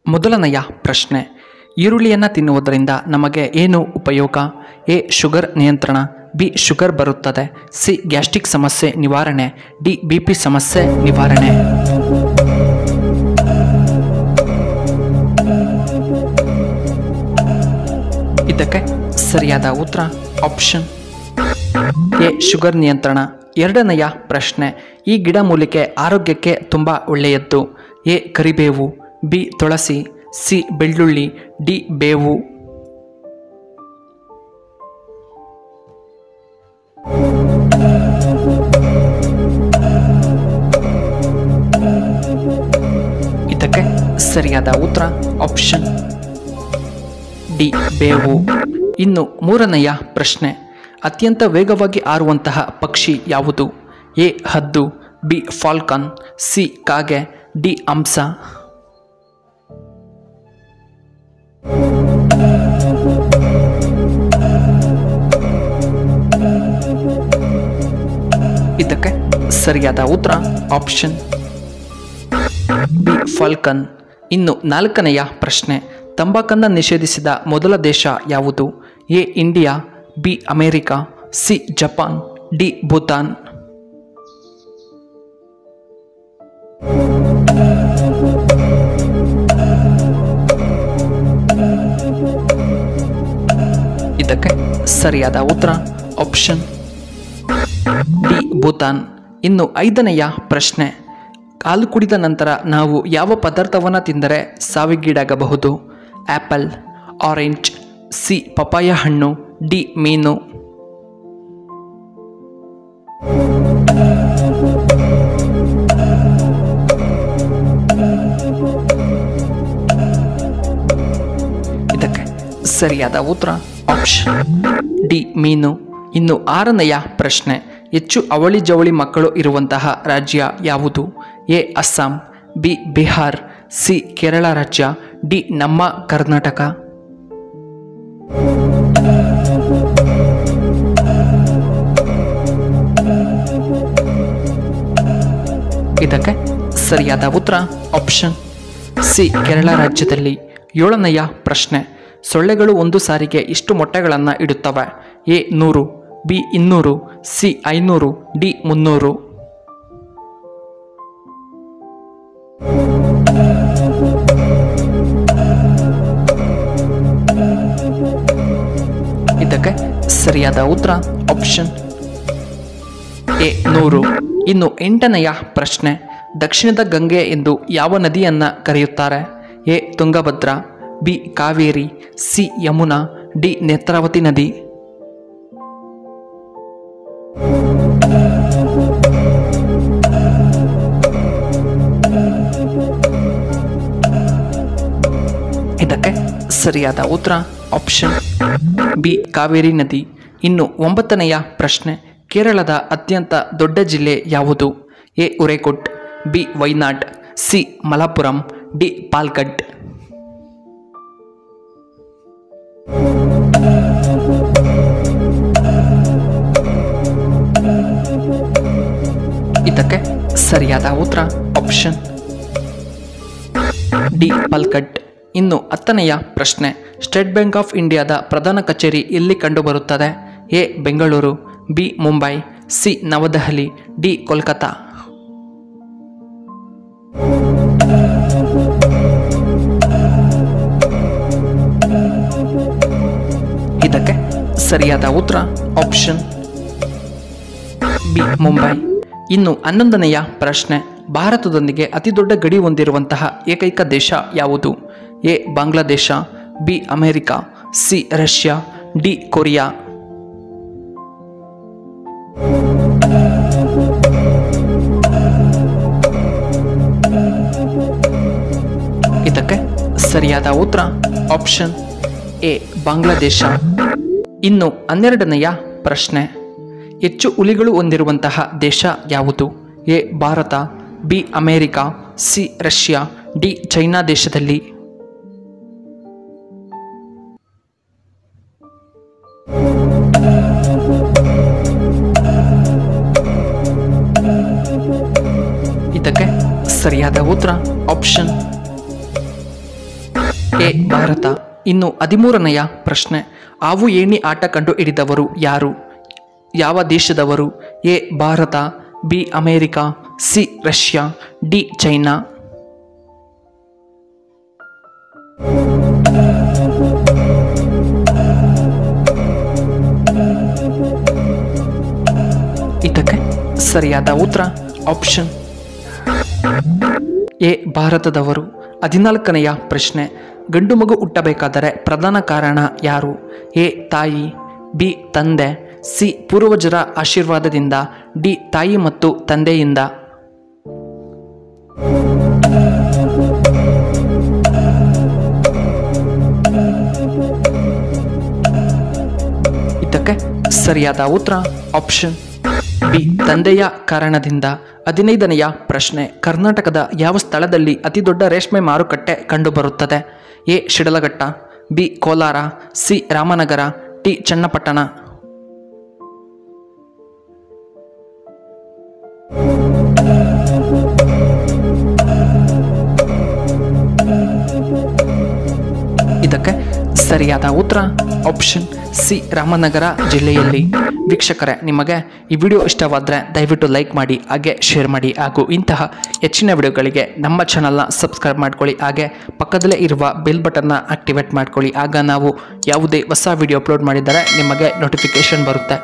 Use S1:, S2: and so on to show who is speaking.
S1: ಮೊದಲನೆಯ ಪ್ರಶ್ನೆ, ಈರುಳ್ಳಿಯನ್ನು ತಿನ್ನುವುದರಿಂದ ನಮಗೆ ಏನು ಉಪಯೋಗ? ಎ. ಶುಗರ್ ನಿಯಂತ್ರಣ, ಬಿ. ಶುಗರ್ ಬರುತ್ತದೆ, ಸಿ. ಗ್ಯಾಸ್ಟ್ರಿಕ್ ಸಮಸ್ಯೆ ನಿವಾರಣೆ, ಡಿ. BP ಸಮಸ್ಯೆ ನಿವಾರಣೆ. ಇದಕ್ಕೆ ಸರಿಯಾದ ಉತ್ತರ ಆಪ್ಷನ್ ಎ. ಶುಗರ್ ನಿಯಂತ್ರಣ. ಎರಡನೆಯ ಪ್ರಶ್ನೆ, ಈ ಗಿಡಮೂಲಿಕೆ ಆರೋಗ್ಯಕ್ಕೆ ತುಂಬ ಒಳ್ಳೆಯದ್ದು. ಎ. ಕರಿಬೇವು, ಬಿ. ತುಳಸಿ, ಸಿ. ಬೆಳ್ಳುಳ್ಳಿ, ಡಿ. ಬೇವು. ಇದಕ್ಕೆ ಸರಿಯಾದ ಉತ್ತರ ಆಪ್ಷನ್ ಡಿ. ಬೇವು. ಇನ್ನು ಮೂರನೆಯ ಪ್ರಶ್ನೆ, ಅತ್ಯಂತ ವೇಗವಾಗಿ ಹಾರುವಂತಹ ಪಕ್ಷಿ ಯಾವುದು? ಎ. ಹದ್ದು, ಬಿ. Falcon, C. ಕಾಗೆ, ಡಿ. ಹಂಸ. ಇದಕ್ಕೆ ಸರಿಯಾದ ಉತ್ತರ ಆಪ್ಷನ್ ಬಿ. ಫಾಲ್ಕನ್. ಇನ್ನು ನಾಲ್ಕನೆಯ ಪ್ರಶ್ನೆ, ತಂಬಾಕನ್ನು ನಿಷೇಧಿಸಿದ ಮೊದಲ ದೇಶ ಯಾವುದು? A. India, B. America, C. Japan, D. Bhutan. ಇದಕ್ಕೆ ಸರಿಯಾದ ಉತ್ತರ ಆಪ್ಷನ್ ಡಿ. ಭೂತಾನ್. ಇನ್ನು ಐದನೆಯ ಪ್ರಶ್ನೆ, ಹಾಲು ಕುಡಿದ ನಂತರ ನಾವು ಯಾವ ಪದಾರ್ಥವನ್ನು ತಿಂದರೆ ಸಾವಿಗೀಡಾಗಬಹುದು? Apple, orange, C. ಪಪಾಯ ಹಣ್ಣು, ಡಿ. ಮೀನು. ಇದಕ್ಕೆ ಸರಿಯಾದ ಉತ್ತರ ಆಪ್ಷನ್ ಡಿ. ಮೀನು. ಇನ್ನು ಆರನೆಯ ಪ್ರಶ್ನೆ, ಹೆಚ್ಚು ಅವಳಿ ಜವಳಿ ಮಕ್ಕಳು ಇರುವಂತಹ ರಾಜ್ಯ ಯಾವುದು? A. Assam, B. Bihar, C. Kerala ರಾಜ್ಯ, ಡಿ. ನಮ್ಮ ಕರ್ನಾಟಕ. ಇದಕ್ಕೆ ಸರಿಯಾದ ಉತ್ತರ ಆಪ್ಷನ್ ಸಿ. ಕೇರಳ ರಾಜ್ಯದಲ್ಲಿ. ಏಳನೆಯ ಪ್ರಶ್ನೆ, ಸೊಳ್ಳೆಗಳು ಒಂದು ಸಾರಿಗೆ ಎಷ್ಟು ಮೊಟ್ಟೆಗಳನ್ನು ಇಡುತ್ತವೆ? ಎ. 100, ಬಿ. 200, ಸಿ. 500, ಡಿ. 300. ಇದಕ್ಕೆ ಸರಿಯಾದ ಉತ್ತರ ಆಪ್ಷನ್ ಎ. 100. ಇನ್ನು ಎಂಟನೆಯ ಪ್ರಶ್ನೆ, ದಕ್ಷಿಣದ ಗಂಗೆ ಎಂದು ಯಾವ ನದಿಯನ್ನು ಕರೆಯುತ್ತಾರೆ? A. Tungabhadra, B. Kaveri, C. Yamuna, D. Netravati ನದಿ. ಇದಕ್ಕೆ ಸರಿಯಾದ ಉತ್ತರ ಆಪ್ಷನ್ ಬಿ. ಕಾವೇರಿ ನದಿ. ಇನ್ನು ಒಂಬತ್ತನೆಯ ಪ್ರಶ್ನೆ, ಕೇರಳದ ಅತ್ಯಂತ ದೊಡ್ಡ ಜಿಲ್ಲೆ ಯಾವುದು? ಎ. ಉರೇಕೊಟ್, B. Wayanad, C. Malappuram, D. Palghat. ಇದಕ್ಕೆ ಸರಿಯಾದ ಉತ್ತರ ಆಪ್ಷನ್ ಡಿ. ಪಾಲ್ಗಡ್. ಇನ್ನು ಹತ್ತನೆಯ ಪ್ರಶ್ನೆ, ಸ್ಟೇಟ್ ಬ್ಯಾಂಕ್ ಆಫ್ ಇಂಡಿಯಾದ ಪ್ರಧಾನ ಕಚೇರಿ ಎಲ್ಲಿ ಕಂಡುಬರುತ್ತದೆ? A. Bengaluru, B. Mumbai, C. New Delhi, D. Kolkata. ಇದಕ್ಕೆ ಸರಿಯಾದ ಉತ್ತರ ಆಪ್ಷನ್ ಬಿ. ಮುಂಬೈ. ಇನ್ನು 11ನೆಯ ಪ್ರಶ್ನೆ, ಭಾರತದೊಂದಿಗೆ ಅತಿ ದೊಡ್ಡ ಗಡಿ ಹೊಂದಿರುವಂತಹ ಏಕೈಕ ದೇಶ ಯಾವುದು? A. Bangladesh, B. America, C. Russia, D. Korea. ಇದಕ್ಕೆ ಸರಿಯಾದ ಉತ್ತರ ಆಪ್ಷನ್ ಎ. ಬಾಂಗ್ಲಾದೇಶ. ಇನ್ನು 12ನೆಯ ಪ್ರಶ್ನೆ, ಹೆಚ್ಚು ಹುಲಿಗಳು ಹೊಂದಿರುವಂತಹ ದೇಶ ಯಾವುದು? A. Bharat, B. America, C. Russia, D. China ದೇಶದಲ್ಲಿ. ಇದಕ್ಕೆ ಸರಿಯಾದ ಉತ್ತರ ಆಪ್ಷನ್ ಎ ಭಾರತ. ಇನ್ನು 13ನೆಯ ಪ್ರಶ್ನೆ, ಹಾವು ಏಣಿ ಆಟ ಕಂಡು ಹಿಡಿದವರು ಯಾರು? ಯಾವ ದೇಶದವರು? A Bharat, B America, C Russia, D China. ಇದಕ್ಕೆ ಸರಿಯಾದ ಉತ್ತರ ಆಪ್ಷನ್ ಎ ಭಾರತದವರು. 14ನೆಯ ಪ್ರಶ್ನೆ, ಗಂಡು ಮಗು ಹುಟ್ಟಬೇಕಾದರೆ ಪ್ರಧಾನ ಕಾರಣ ಯಾರು? ಎ ತಾಯಿ, ಬಿ ತಂದೆ, ಸಿ ಪೂರ್ವಜರ ಆಶೀರ್ವಾದದಿಂದ, ಡಿ ತಾಯಿ ಮತ್ತು ತಂದೆಯಿಂದ. ಇದಕ್ಕೆ ಸರಿಯಾದ ಉತ್ತರ ಆಪ್ಷನ್ ಬಿ ತಂದೆಯ ಕಾರಣದಿಂದ. 15ನೆಯ ಪ್ರಶ್ನೆ, ಕರ್ನಾಟಕದ ಯಾವ ಸ್ಥಳದಲ್ಲಿ ಅತಿ ದೊಡ್ಡ ರೇಷ್ಮೆ ಮಾರುಕಟ್ಟೆ ಕಂಡುಬರುತ್ತದೆ? A Sidlaghatta, B Kolar, C Ramanagara, D Channapatna. ಇದಕ್ಕೆ ಸರಿಯಾದ ಉತ್ತರ ಆಪ್ಷನ್ ಸಿ ರಾಮನಗರ ಜಿಲ್ಲೆಯಲ್ಲಿ. ವೀಕ್ಷಕರೇ, ನಿಮಗೆ ಈ ವಿಡಿಯೋ ಇಷ್ಟವಾದರೆ ದಯವಿಟ್ಟು ಲೈಕ್ ಮಾಡಿ, ಹಾಗೆ ಶೇರ್ ಮಾಡಿ, ಹಾಗೂ ಇಂತಹ ಹೆಚ್ಚಿನ ವಿಡಿಯೋಗಳಿಗೆ ನಮ್ಮ ಚಾನಲ್ನ ಸಬ್ಸ್ಕ್ರೈಬ್ ಮಾಡ್ಕೊಳ್ಳಿ. ಹಾಗೆ ಪಕ್ಕದಲ್ಲೇ ಇರುವ ಬೆಲ್ ಬಟನ್ನ ಆಕ್ಟಿವೇಟ್ ಮಾಡ್ಕೊಳ್ಳಿ. ಆಗ ನಾವು ಯಾವುದೇ ಹೊಸ ವಿಡಿಯೋ ಅಪ್ಲೋಡ್ ಮಾಡಿದರೆ ನಿಮಗೆ ನೋಟಿಫಿಕೇಷನ್ ಬರುತ್ತೆ.